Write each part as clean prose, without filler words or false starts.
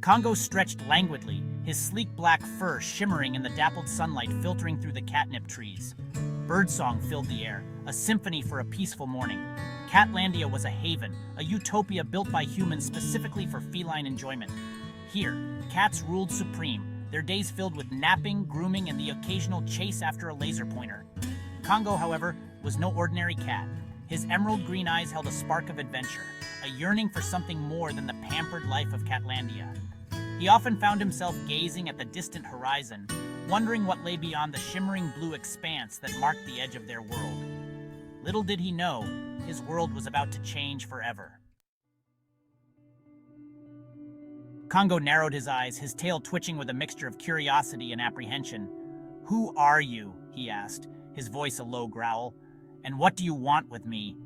Kongo stretched languidly, his sleek black fur shimmering in the dappled sunlight filtering through the catnip trees. Birdsong filled the air, a symphony for a peaceful morning. Catlandia was a haven, a utopia built by humans specifically for feline enjoyment. Here, cats ruled supreme, their days filled with napping, grooming, and the occasional chase after a laser pointer. Kongo, however, was no ordinary cat. His emerald green eyes held a spark of adventure, a yearning for something more than the pampered life of Catlandia. He often found himself gazing at the distant horizon, wondering what lay beyond the shimmering blue expanse that marked the edge of their world. Little did he know, his world was about to change forever. Kongo narrowed his eyes, his tail twitching with a mixture of curiosity and apprehension. "Who are you?" he asked, his voice a low growl. "And what do you want with me?"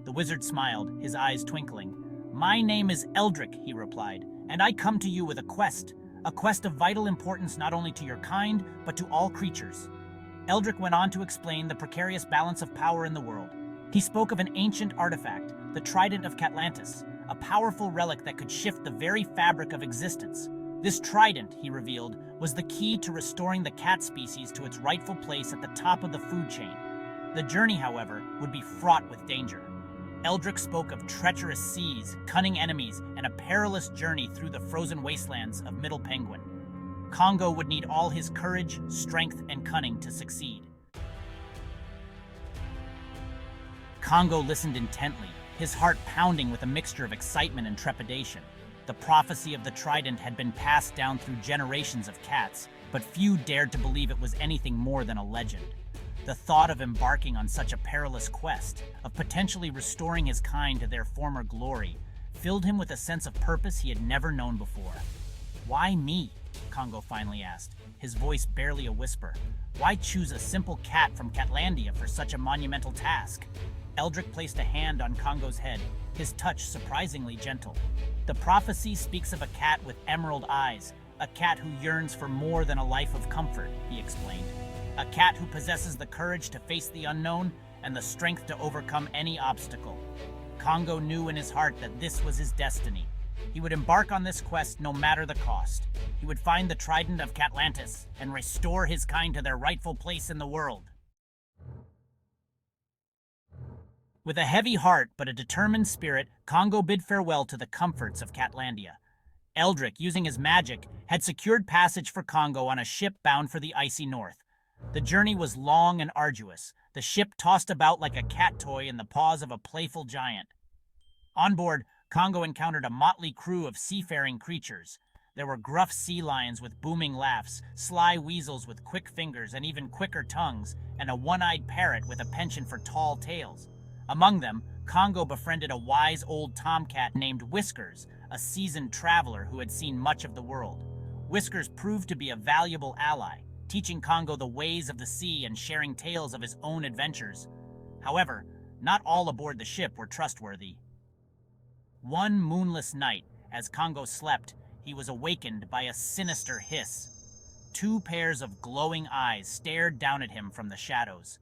The wizard smiled, his eyes twinkling. "My name is Eldrick," he replied, "and I come to you with a quest of vital importance not only to your kind, but to all creatures." Eldrick went on to explain the precarious balance of power in the world. He spoke of an ancient artifact, the Trident of Catlantis, a powerful relic that could shift the very fabric of existence. This trident, he revealed, was the key to restoring the cat species to its rightful place at the top of the food chain. The journey, however, would be fraught with danger. Eldrick spoke of treacherous seas, cunning enemies, and a perilous journey through the frozen wastelands of Middle Penguin. Kongo would need all his courage, strength, and cunning to succeed. Kongo listened intently, his heart pounding with a mixture of excitement and trepidation. The prophecy of the trident had been passed down through generations of cats, but few dared to believe it was anything more than a legend. The thought of embarking on such a perilous quest, of potentially restoring his kind to their former glory, filled him with a sense of purpose he had never known before. "Why me?" Kongo finally asked, his voice barely a whisper. "Why choose a simple cat from Catlandia for such a monumental task?" Eldrick placed a hand on Kongo's head, his touch surprisingly gentle. "The prophecy speaks of a cat with emerald eyes, a cat who yearns for more than a life of comfort," he explained. "A cat who possesses the courage to face the unknown and the strength to overcome any obstacle." Kongo knew in his heart that this was his destiny. He would embark on this quest no matter the cost. He would find the Trident of Catlantis and restore his kind to their rightful place in the world. With a heavy heart but a determined spirit, Kongo bid farewell to the comforts of Catlandia. Eldrick, using his magic, had secured passage for Kongo on a ship bound for the icy north. The journey was long and arduous, the ship tossed about like a cat toy in the paws of a playful giant. On board, Kongo encountered a motley crew of seafaring creatures. There were gruff sea lions with booming laughs, sly weasels with quick fingers and even quicker tongues, and a one-eyed parrot with a penchant for tall tales. Among them, Kongo befriended a wise old tomcat named Whiskers, a seasoned traveler who had seen much of the world. Whiskers proved to be a valuable ally, teaching Kongo the ways of the sea and sharing tales of his own adventures. However, not all aboard the ship were trustworthy. One moonless night, as Kongo slept, he was awakened by a sinister hiss. Two pairs of glowing eyes stared down at him from the shadows.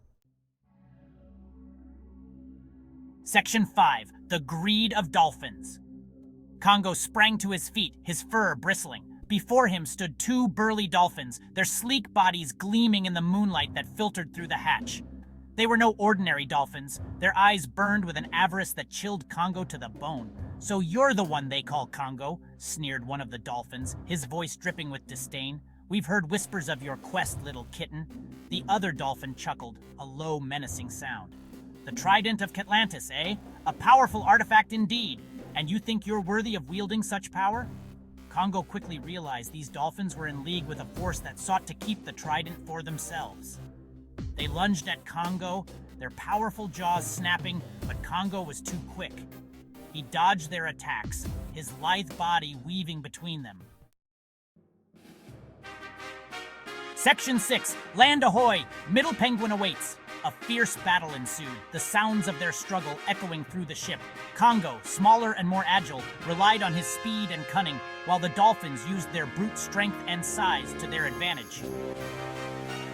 Section 5. The Greed of Dolphins. Kongo sprang to his feet, his fur bristling. Before him stood two burly dolphins, their sleek bodies gleaming in the moonlight that filtered through the hatch. They were no ordinary dolphins. Their eyes burned with an avarice that chilled Kongo to the bone. "So you're the one they call Kongo," sneered one of the dolphins, his voice dripping with disdain. "We've heard whispers of your quest, little kitten." The other dolphin chuckled, a low, menacing sound. "The Trident of Catlantis, eh? A powerful artifact indeed. And you think you're worthy of wielding such power?" Kongo quickly realized these dolphins were in league with a force that sought to keep the trident for themselves. They lunged at Kongo, their powerful jaws snapping, but Kongo was too quick. He dodged their attacks, his lithe body weaving between them. Section 6. Land ahoy! Middle Penguin awaits. A fierce battle ensued, the sounds of their struggle echoing through the ship. Kongo, smaller and more agile, relied on his speed and cunning, while the dolphins used their brute strength and size to their advantage.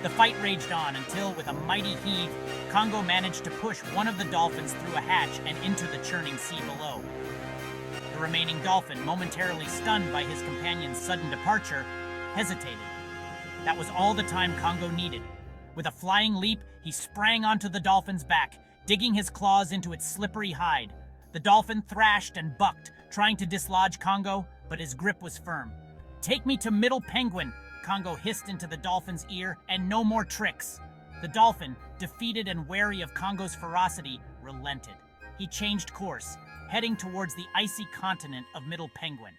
The fight raged on until, with a mighty heave, Kongo managed to push one of the dolphins through a hatch and into the churning sea below. The remaining dolphin, momentarily stunned by his companion's sudden departure, hesitated. That was all the time Kongo needed. With a flying leap, he sprang onto the dolphin's back, digging his claws into its slippery hide. The dolphin thrashed and bucked, trying to dislodge Kongo, but his grip was firm. "Take me to Middle Penguin," Kongo hissed into the dolphin's ear, "and no more tricks." The dolphin, defeated and wary of Kongo's ferocity, relented. He changed course, heading towards the icy continent of Middle Penguin.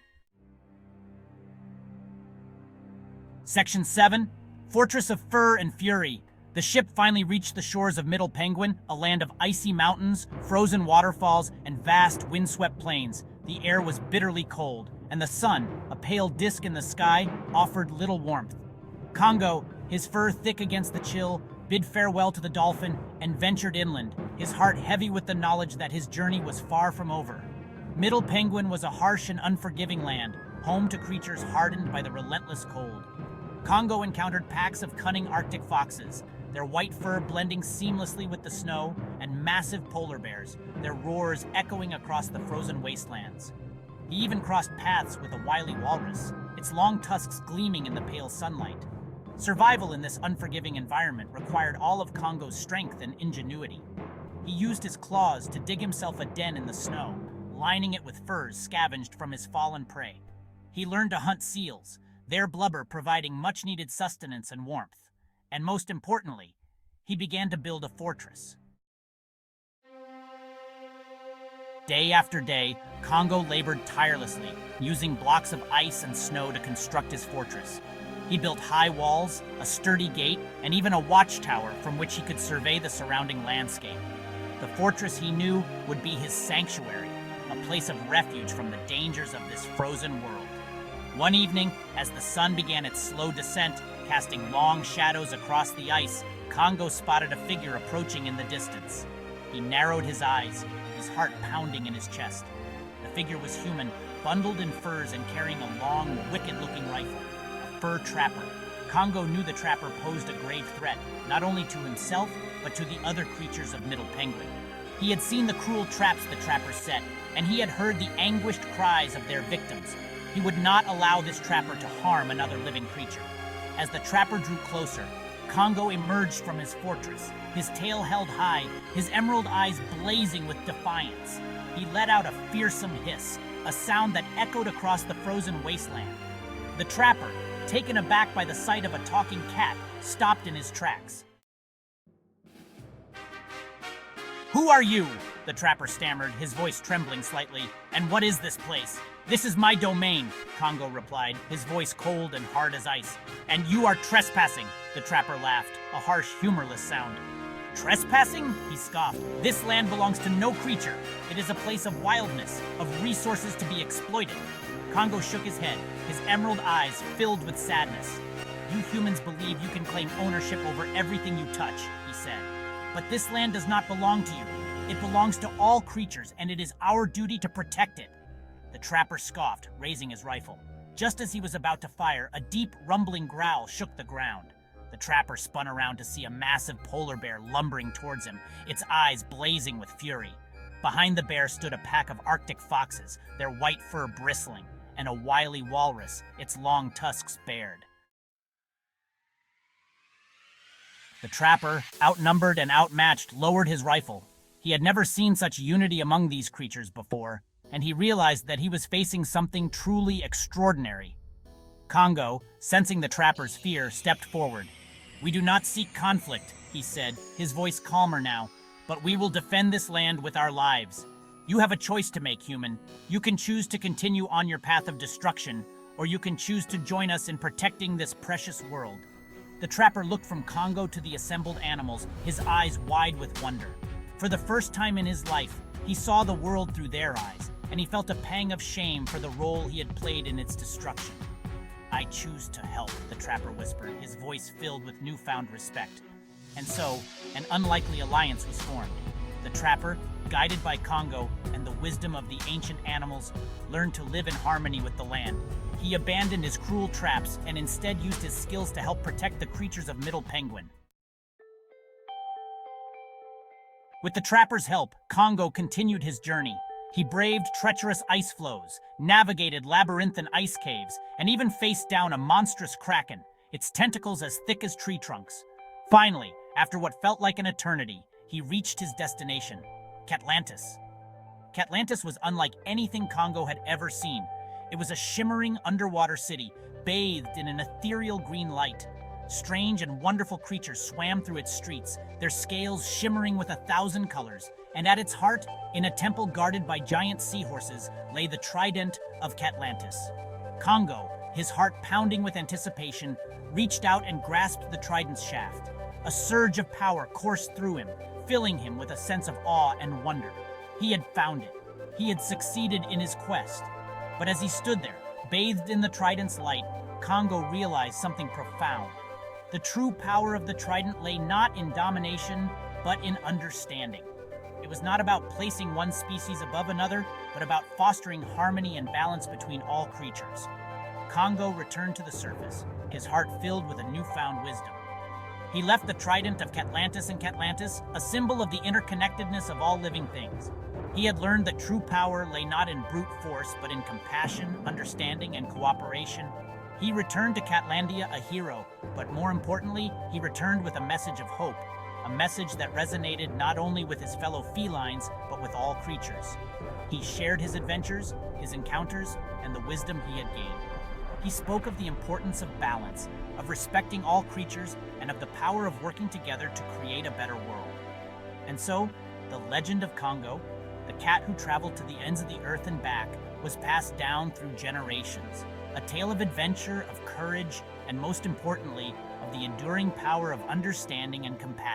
Section 7, Fortress of Fur and Fury. The ship finally reached the shores of Middle Penguin, a land of icy mountains, frozen waterfalls, and vast windswept plains. The air was bitterly cold, and the sun, a pale disk in the sky, offered little warmth. Kongo, his fur thick against the chill, bid farewell to the dolphin and ventured inland, his heart heavy with the knowledge that his journey was far from over. Middle Penguin was a harsh and unforgiving land, home to creatures hardened by the relentless cold. Kongo encountered packs of cunning Arctic foxes, their white fur blending seamlessly with the snow, and massive polar bears, their roars echoing across the frozen wastelands. He even crossed paths with a wily walrus, its long tusks gleaming in the pale sunlight. Survival in this unforgiving environment required all of Kongo's strength and ingenuity. He used his claws to dig himself a den in the snow, lining it with furs scavenged from his fallen prey. He learned to hunt seals, their blubber providing much-needed sustenance and warmth. And most importantly, he began to build a fortress. Day after day, Kongo labored tirelessly, using blocks of ice and snow to construct his fortress. He built high walls, a sturdy gate, and even a watchtower from which he could survey the surrounding landscape. The fortress, he knew, would be his sanctuary, a place of refuge from the dangers of this frozen world. One evening, as the sun began its slow descent, casting long shadows across the ice, Kongo spotted a figure approaching in the distance. He narrowed his eyes, his heart pounding in his chest. The figure was human, bundled in furs and carrying a long, wicked-looking rifle. A fur trapper. Kongo knew the trapper posed a grave threat, not only to himself, but to the other creatures of Middle Penguin. He had seen the cruel traps the trapper set, and he had heard the anguished cries of their victims. He would not allow this trapper to harm another living creature. As the trapper drew closer, Kongo emerged from his fortress, his tail held high, his emerald eyes blazing with defiance. He let out a fearsome hiss, a sound that echoed across the frozen wasteland. The trapper, taken aback by the sight of a talking cat, stopped in his tracks. "Who are you?" the trapper stammered, his voice trembling slightly. "And what is this place?" "This is my domain," Kongo replied, his voice cold and hard as ice. "And you are trespassing," the trapper laughed, a harsh, humorless sound. "Trespassing?" he scoffed. "This land belongs to no creature. It is a place of wildness, of resources to be exploited." Kongo shook his head, his emerald eyes filled with sadness. "You humans believe you can claim ownership over everything you touch," he said. "But this land does not belong to you. It belongs to all creatures, and it is our duty to protect it." The trapper scoffed, raising his rifle. Just as he was about to fire, a deep, rumbling growl shook the ground. The trapper spun around to see a massive polar bear lumbering towards him, its eyes blazing with fury. Behind the bear stood a pack of Arctic foxes, their white fur bristling, and a wily walrus, its long tusks bared. The trapper, outnumbered and outmatched, lowered his rifle. He had never seen such unity among these creatures before, and he realized that he was facing something truly extraordinary. Kongo, sensing the trapper's fear, stepped forward. "We do not seek conflict," he said, his voice calmer now, "but we will defend this land with our lives. You have a choice to make, human. You can choose to continue on your path of destruction, or you can choose to join us in protecting this precious world." The trapper looked from Kongo to the assembled animals, his eyes wide with wonder. For the first time in his life, he saw the world through their eyes, and he felt a pang of shame for the role he had played in its destruction. "I choose to help," the trapper whispered, his voice filled with newfound respect. And so, an unlikely alliance was formed. The trapper, guided by Kongo and the wisdom of the ancient animals, learned to live in harmony with the land. He abandoned his cruel traps and instead used his skills to help protect the creatures of Middle Penguin. With the trapper's help, Kongo continued his journey. He braved treacherous ice floes, navigated labyrinthine ice caves, and even faced down a monstrous kraken, its tentacles as thick as tree trunks. Finally, after what felt like an eternity, he reached his destination, Catlantis. Catlantis was unlike anything Kongo had ever seen. It was a shimmering underwater city, bathed in an ethereal green light. Strange and wonderful creatures swam through its streets, their scales shimmering with 1,000 colors, and at its heart, in a temple guarded by giant seahorses, lay the trident of Catlantis. Kongo, his heart pounding with anticipation, reached out and grasped the trident's shaft. A surge of power coursed through him, filling him with a sense of awe and wonder. He had found it. He had succeeded in his quest. But as he stood there, bathed in the trident's light, Kongo realized something profound. The true power of the trident lay not in domination, but in understanding. It was not about placing one species above another, but about fostering harmony and balance between all creatures. Kongo returned to the surface, his heart filled with a newfound wisdom. He left the trident of Catlantis in Catlantis, a symbol of the interconnectedness of all living things. He had learned that true power lay not in brute force, but in compassion, understanding, and cooperation. He returned to Catlandia a hero, but more importantly, he returned with a message of hope, a message that resonated not only with his fellow felines, but with all creatures. He shared his adventures, his encounters, and the wisdom he had gained. He spoke of the importance of balance, of respecting all creatures, and of the power of working together to create a better world. And so, the legend of Kongo, the cat who traveled to the ends of the earth and back, was passed down through generations. A tale of adventure, of courage, and most importantly, of the enduring power of understanding and compassion.